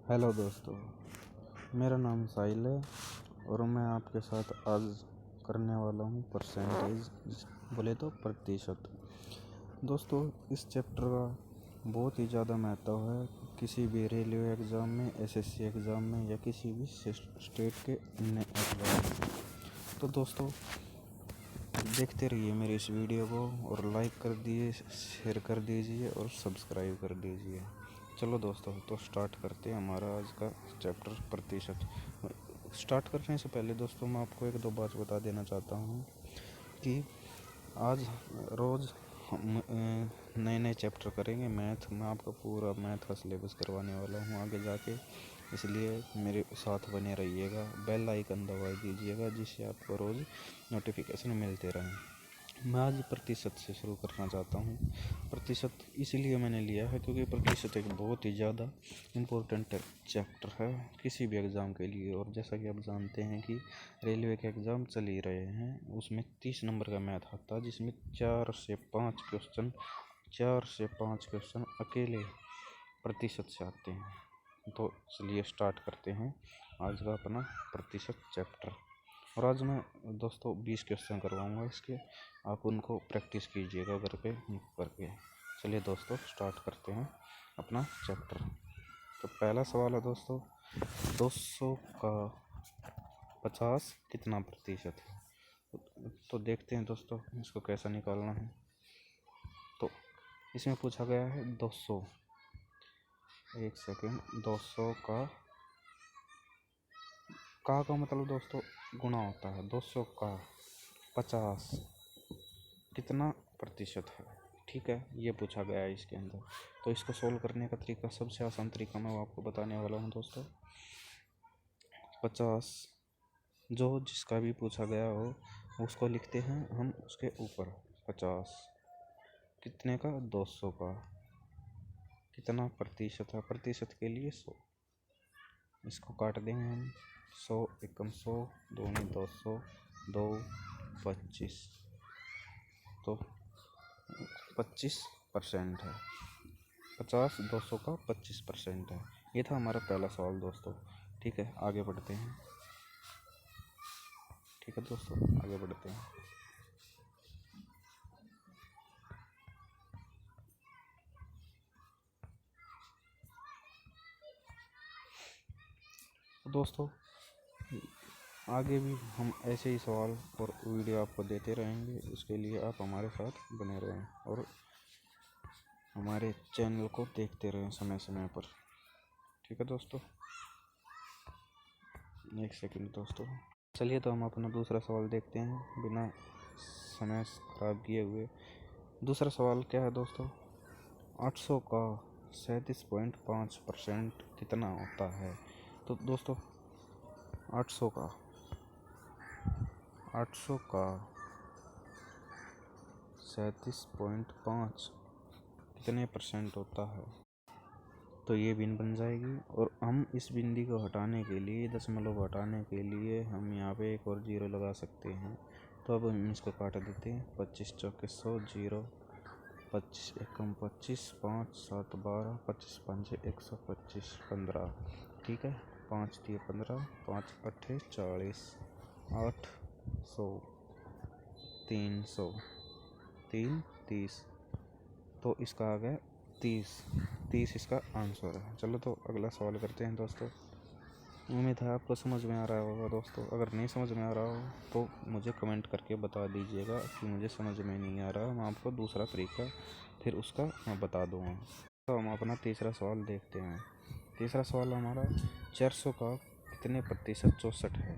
Hello दोस्तों, मेरा नाम साहिल है और मैं आपके साथ आज करने वाला हूँ परसेंटेज, बोले तो प्रतिशत। दोस्तों, इस चैप्टर का बहुत ही ज़्यादा महत्व है किसी भी रेलवे एग्ज़ाम में, एसएससी एग्ज़ाम में या किसी भी स्टेट के अन्य एग्ज़ाम में। तो दोस्तों, देखते रहिए मेरी इस वीडियो को और लाइक कर दिए, शेयर कर दीजिए और सब्सक्राइब कर दीजिए। चलो दोस्तों, तो स्टार्ट करते हैं हमारा आज का चैप्टर प्रतिशत। स्टार्ट करने से पहले दोस्तों, मैं आपको एक दो बात बता देना चाहता हूँ कि आज रोज़ हम नए नए चैप्टर करेंगे। मैथ में आपको पूरा मैथ का सिलेबस करवाने वाला हूँ आगे जाके, इसलिए मेरे साथ बने रहिएगा। बेल आइकन दबा दीजिएगा जिससे आपको रोज़ नोटिफिकेशन मिलते रहें। मैं आज प्रतिशत से शुरू करना चाहता हूँ। प्रतिशत इसलिए मैंने लिया है क्योंकि प्रतिशत एक बहुत ही ज़्यादा इम्पोर्टेंट चैप्टर है किसी भी एग्ज़ाम के लिए। और जैसा कि आप जानते हैं कि रेलवे के एग्ज़ाम चल ही रहे हैं, उसमें 30 नंबर का मैथ आता है जिसमें 4 से 5 क्वेश्चन अकेले प्रतिशत से आते हैं। तो चलिए स्टार्ट करते हैं आज का अपना प्रतिशत चैप्टर। और आज मैं दोस्तों 20 क्वेश्चन करवाऊंगा इसके, आप उनको प्रैक्टिस कीजिएगा घर पे करके। चलिए दोस्तों स्टार्ट करते हैं अपना चैप्टर। तो पहला सवाल है दोस्तों, 200 का 50 कितना प्रतिशत है। तो देखते हैं दोस्तों इसको कैसा निकालना है। तो इसमें पूछा गया है 200, एक सेकेंड, 200 का मतलब दोस्तों गुणा होता है। 200 का 50 कितना प्रतिशत है, ठीक है, ये पूछा गया है इसके अंदर। तो इसको सोल्व करने का तरीका, सबसे आसान तरीका मैं आपको बताने वाला हूँ दोस्तों। 50 जो जिसका भी पूछा गया हो उसको लिखते हैं हम उसके ऊपर 50 कितने का, 200 का कितना प्रतिशत है। प्रतिशत के लिए 100, इसको काट देंगे हम। 100 एकम 100, दूनी 200, 2 25, तो 25% है। 50 200 का 25% है। ये था हमारा पहला सवाल दोस्तों। ठीक है, आगे बढ़ते हैं। ठीक है दोस्तों, आगे बढ़ते हैं। दोस्तों आगे भी हम ऐसे ही सवाल और वीडियो आपको देते रहेंगे, उसके लिए आप हमारे साथ बने रहें और हमारे चैनल को देखते रहें समय समय पर। ठीक है दोस्तों, एक सेकंड दोस्तों। चलिए तो हम अपना दूसरा सवाल देखते हैं बिना समय खराब किए हुए। दूसरा सवाल क्या है दोस्तों, 800 का 37.5% कितना होता है। तो दोस्तों 800 का 37.5 कितने परसेंट होता है। तो ये बिन बन जाएगी और हम इस बिंदी को हटाने के लिए, दशमलव हटाने के लिए हम यहाँ पे एक और जीरो लगा सकते हैं। तो अब हम इसको काट देते हैं। 25 चौके 100, जीरो, 25 एकम 25, 5 7 12, 25 पंजे 125, 15, ठीक है, 5 दिए 15, 5 अट्ठे 40, 8 100, 300, 3 30, तो इसका आ गया 30 इसका आंसर है। चलो तो अगला सवाल करते हैं दोस्तों। उम्मीद है आपको समझ में आ रहा होगा दोस्तों। अगर नहीं समझ में आ रहा हो तो मुझे कमेंट करके बता दीजिएगा कि मुझे समझ में नहीं आ रहा, मैं आपको दूसरा तरीका फिर उसका मैं बता दूँगा। तो हम अपना तीसरा सवाल देखते हैं। तीसरा सवाल हमारा 400 का कितने प्रतिशत 64 है।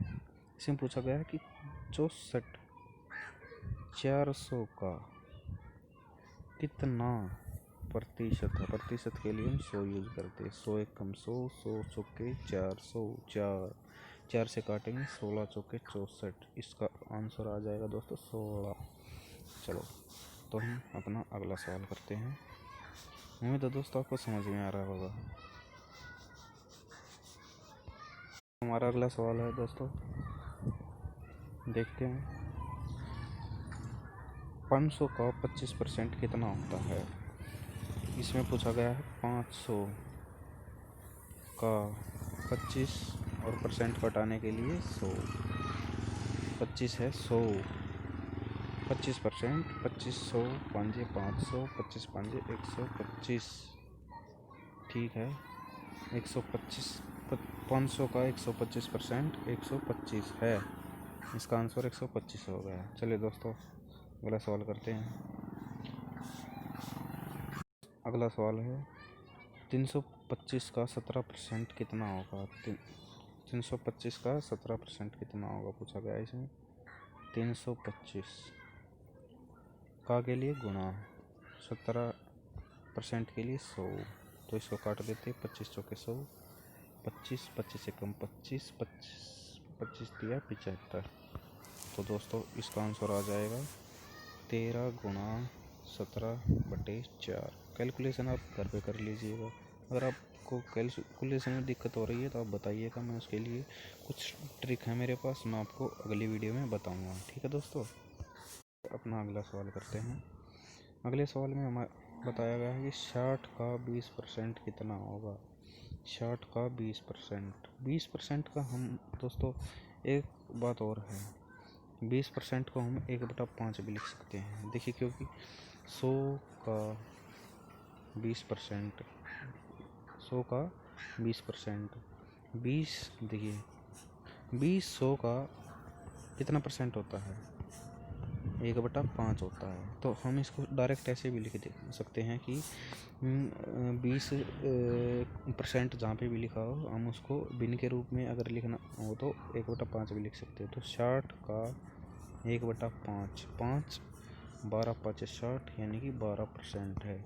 इसमें पूछा गया है कि 64 400 का कितना प्रतिशत है। प्रतिशत के लिए हम 100 यूज करते हैं। 100 एकम 100, 100 चौके 400, 4 से काटेंगे 16 चौके 64, इसका आंसर आ जाएगा दोस्तों 16। चलो तो हम अपना अगला सवाल करते हैं। उम्मीद है दोस्तों आपको समझ में आ रहा होगा। हमारा अगला सवाल है दोस्तों, देखते हैं। 500 का 25% कितना होता है। इसमें पूछा गया है 500 का 25 और परसेंट घटाने के लिए 100। 25 है 100, 25%, 2500 5 500, 25 5 125। ठीक है, 125 500 का 125% 125 है। इसका आंसर 125 हो गया। चलिए दोस्तों अगला सवाल करते हैं। अगला सवाल है 325 का 17% कितना होगा। 325 का 17% कितना होगा पूछा गया इसमें। 325 का के लिए गुणा 17% के लिए 100, तो इसको काट देते। 25 चौके 100, 25 25 से कम 25 25 25 दिया 75। तो दोस्तों इसका आंसर आ जाएगा 13 गुणा 17/4। कैलकुलेशन आप घर पे कर लीजिएगा। अगर आपको कैलकुलेशन में दिक्कत हो रही है तो आप बताइएगा, मैं उसके लिए कुछ ट्रिक है मेरे पास, मैं आपको अगली वीडियो में बताऊंगा। ठीक है दोस्तों, अपना अगला सवाल करते हैं। अगले सवाल में हमें बताया गया है कि 60 का 20% कितना होगा। 60 का 20%, 20% का हम दोस्तों एक बात और है, 20% को हम 1/5 भी लिख सकते हैं। देखिए क्योंकि 100 का 20%, 100 का 20%, 20 देखिए 100 का कितना परसेंट होता है, 1/5 होता है। तो हम इसको डायरेक्ट ऐसे भी लिख दे सकते हैं कि 20% जहाँ पे भी लिखा हो हम उसको भिन्न के रूप में अगर लिखना हो तो 1/5 भी लिख सकते हैं। तो 60 का 1/5, 5 12 5 60, यानी कि 12% है।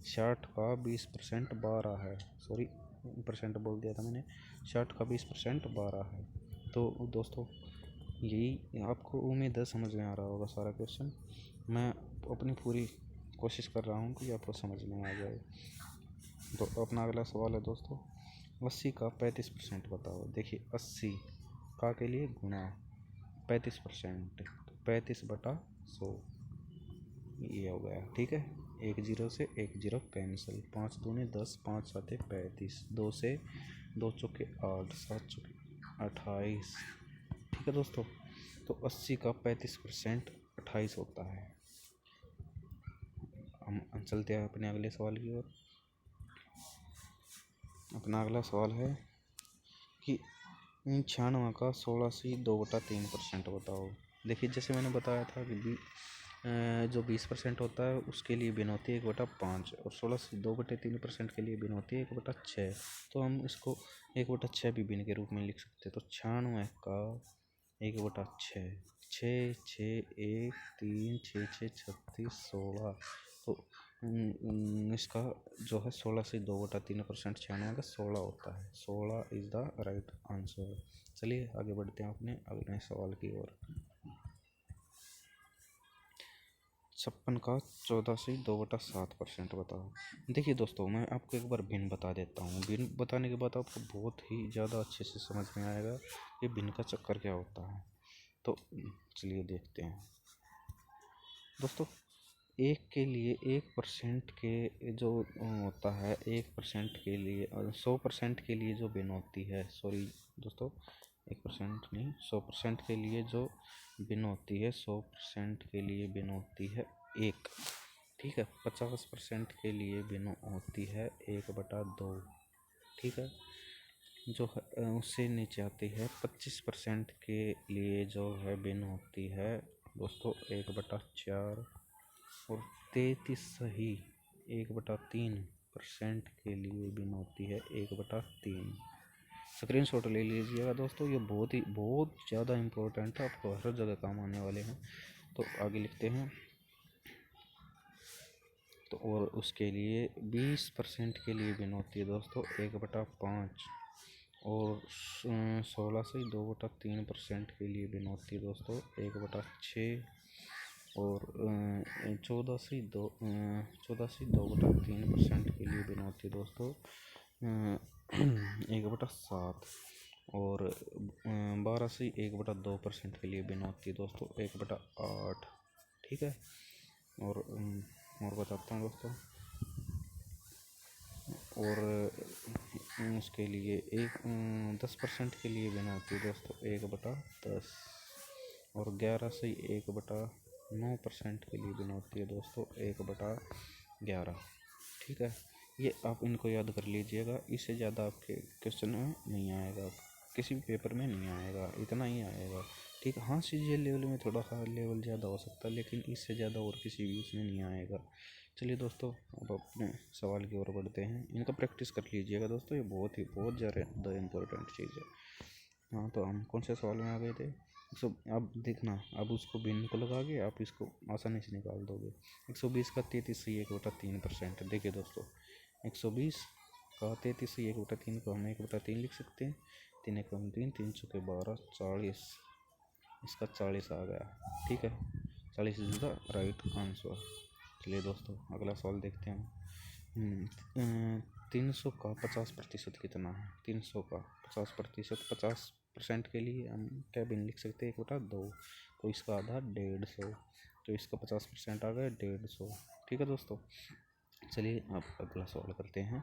60 का 20% 12 है, सॉरी परसेंट बोल दिया था मैंने। 60 का 20% 12 है। तो दोस्तों यही आपको उम्मीद है समझ में आ रहा होगा सारा क्वेश्चन। मैं अपनी पूरी कोशिश कर रहा हूँ कि आपको समझ में आ जाए। तो अपना अगला सवाल है दोस्तों 80 का 35% बताओ। देखिए 80 का के लिए गुणा 35%, 35/100 ये हो गया। ठीक है, 1 0 से 1 0 कैंसिल, 5 दूनी 10, 5 7 35, 2 से 2 चौके 8, 7 चौके 28। ठीक है दोस्तों, तो 80 का 35% 28 होता है। हम चलते हैं अपने अगले सवाल की ओर। अपना अगला सवाल है कि 96 का 16 से 2/3% बताओ। देखिए जैसे मैंने बताया था कि जो 20% होता है उसके लिए भिन्न होती है 1/5, और 16 से 2/3% के लिए भिन्न होती है 1/6। तो हम इसको 1/6 भी भिन्न के रूप में लिख सकते हैं। तो 96 का 1/6, 6 6 1 3 6 6 36 16। तो इसका जो है 16 से 2/3% 96 का 16 होता है। 16 इज द राइट आंसर। चलिए आगे बढ़ते हैं अपने अगले सवाल की ओर। 56 का 14 से 2/7% बताओ। देखिए दोस्तों मैं आपको एक बार भिन्न बता देता हूँ। भिन्न बताने के बाद आपको बहुत ही ज़्यादा अच्छे से समझ में आएगा कि भिन्न का चक्कर क्या होता है। तो चलिए देखते हैं दोस्तों। एक के लिए 1% के जो होता है, 1% के लिए 100% के लिए जो भिन्न होती है, सॉरी दोस्तों 1% नहीं 100% के लिए जो भिन्न होती है, 100% के लिए भिन्न होती है 1। ठीक है, 50% के लिए भिन्न होती है 1/2। ठीक है, जो है उससे नीचे आती है 25% के लिए जो है भिन्न होती है दोस्तों 1/4, और 33 सही 1/3% के लिए भिन्न होती है 1/3। स्क्रीनशॉट ले लीजिएगा दोस्तों, ये बहुत ज़्यादा इम्पोर्टेंट है, आपको हर जगह काम आने वाले हैं। तो आगे लिखते हैं। तो और उसके लिए 20% के लिए भिन्न होती है दोस्तों 1/5, और 16 से 2/3% के लिए भिन्न होती है दोस्तों 1/6, और 14 से 2/3% के लिए भिन्न होती है दोस्तों 1/7, और 12 से 1/2% के लिए भिन्न होती है दोस्तों 1/8। ठीक है, और बताता हूँ दोस्तों और उसके लिए 10% के लिए बिना होती है दोस्तों 1/10, और 11 से 1/9% के लिए बिना होती है दोस्तों 1/11। ठीक है, ये आप इनको याद कर लीजिएगा, इससे ज़्यादा आपके क्वेश्चन में नहीं आएगा, किसी भी पेपर में नहीं आएगा, इतना ही आएगा। ठीक है, हाँ सीजीएल लेवल में थोड़ा सा लेवल ज़्यादा हो सकता है, लेकिन इससे ज़्यादा और किसी भी उसमें नहीं आएगा। चलिए दोस्तों, अब अपने सवाल की ओर बढ़ते हैं। इनका प्रैक्टिस कर लीजिएगा दोस्तों, ये बहुत ज़्यादा इम्पोर्टेंट चीज़ है। हाँ, तो हम कौन से सवाल में आ गए थे? अब देखना, अब उसको भिन्न को लगा के आप इसको आसानी से निकाल दोगे। 120 का 33 से 1/3%। देखिए दोस्तों, 120 का 33 से 1/3 को हम 1/3 लिख सकते हैं। 3 एकम 3, 3 चौके 12, 40, इसका 40 आ गया। ठीक है, 40 इज द राइट आंसर। चलिए दोस्तों, अगला सवाल देखते हैं। 300 का 50% कितना है? 300 का 50%, 50% के लिए हम क्या भिन्न लिख सकते हैं? 1/2, तो इसका आधा 150, तो इसका 50% आ गया 150। ठीक है दोस्तों, चलिए अब अगला सवाल करते हैं।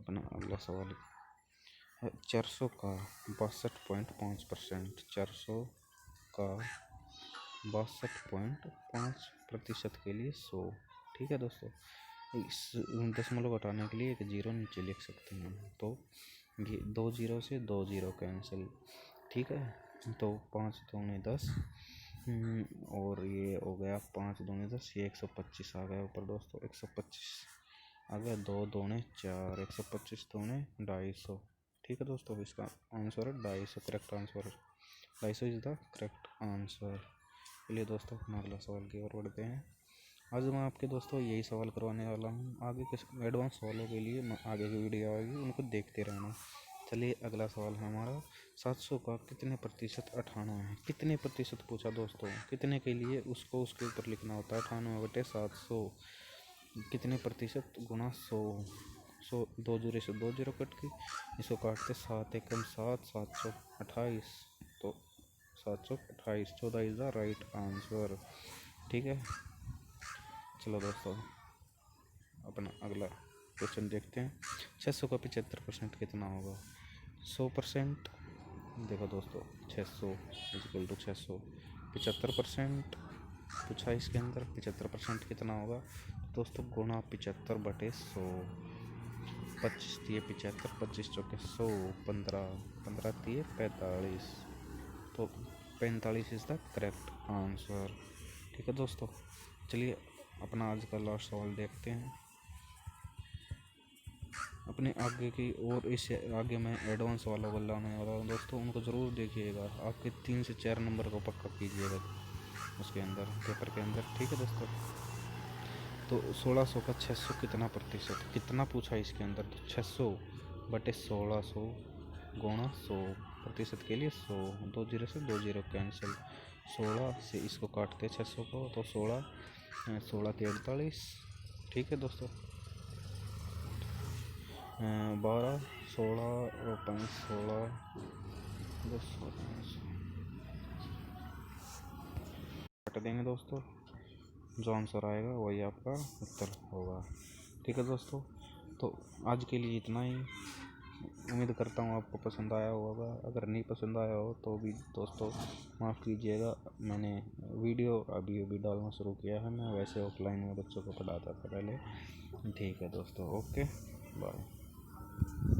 अपना अगला सवाल 400 का 62.5%, 400 का 62.5% के लिए 100। ठीक है दोस्तों, इस दशमलव घटाने के लिए एक जीरो नीचे लिख सकते हैं, तो ये 2 जीरो से 2 जीरो कैंसिल। ठीक है, तो 5 दूनी 10, और ये हो गया 5 दूनी 10, ये 125 आ गया ऊपर दोस्तों, 125 आ गया। 2 दूनी 4, 125 दूनी 250। ठीक है दोस्तों, इसका आंसर है 250, correct answer. 250 is the correct answer. चलिए दोस्तों, अपना अगला सवाल की ओर बढ़ते हैं। आज मैं आपके दोस्तों यही सवाल करवाने वाला हूँ। आगे के एडवांस सवालों के लिए आगे की वीडियो आएगी, उनको देखते रहना। चलिए अगला सवाल है हमारा, 700 का कितने प्रतिशत 98 है? कितने प्रतिशत पूछा दोस्तों, कितने के लिए उसको उसके ऊपर लिखना होता है। 98/700 कितने प्रतिशत गुना 100। 100 2 जीरो से 2 जीरो कट की, इसको काटते 7 एकम 7, 728, तो 728, 14 इज द राइट आंसर। ठीक है, चलो दोस्तों, अपना अगला क्वेश्चन देखते हैं। 600 का 75% कितना होगा? 100%। देखो दोस्तों, 600 इक्वल टू 600, 75% पूछा इसके अंदर। 75% कितना होगा दोस्तों? गुणा 75/100। 25 दिए 75, 25 चौके 100, 15, 15 दिए 45, तो 45 इज द करेक्ट आंसर। ठीक है दोस्तों, चलिए अपना आज का लास्ट सवाल देखते हैं। अपने आगे की और इससे आगे मैं एडवांस वाला लाने वाला हूँ दोस्तों, उनको ज़रूर देखिएगा। आपके 3 से 4 नंबर को पक्का कीजिएगा उसके अंदर, पेपर के अंदर। ठीक है दोस्तों, तो 1600 का 600 कितना प्रतिशत, कितना पूछा इसके अंदर? तो 600/1600 गुणा 100, प्रतिशत के लिए 100, 2 जीरो से 2 जीरो कैंसिल। 16 से इसको काटते 600 को, तो 16 16 48। ठीक है दोस्तों, 12 16 और 5 16 10 काट देंगे दोस्तों, जो आंसर आएगा वही आपका उत्तर होगा। ठीक है दोस्तों, तो आज के लिए इतना ही। उम्मीद करता हूँ आपको पसंद आया होगा। अगर नहीं पसंद आया हो तो भी दोस्तों माफ़ कीजिएगा, मैंने वीडियो अभी डालना शुरू किया है। मैं वैसे ऑफलाइन में बच्चों को पढ़ाता था पहले। ठीक है दोस्तों, ओके बाय।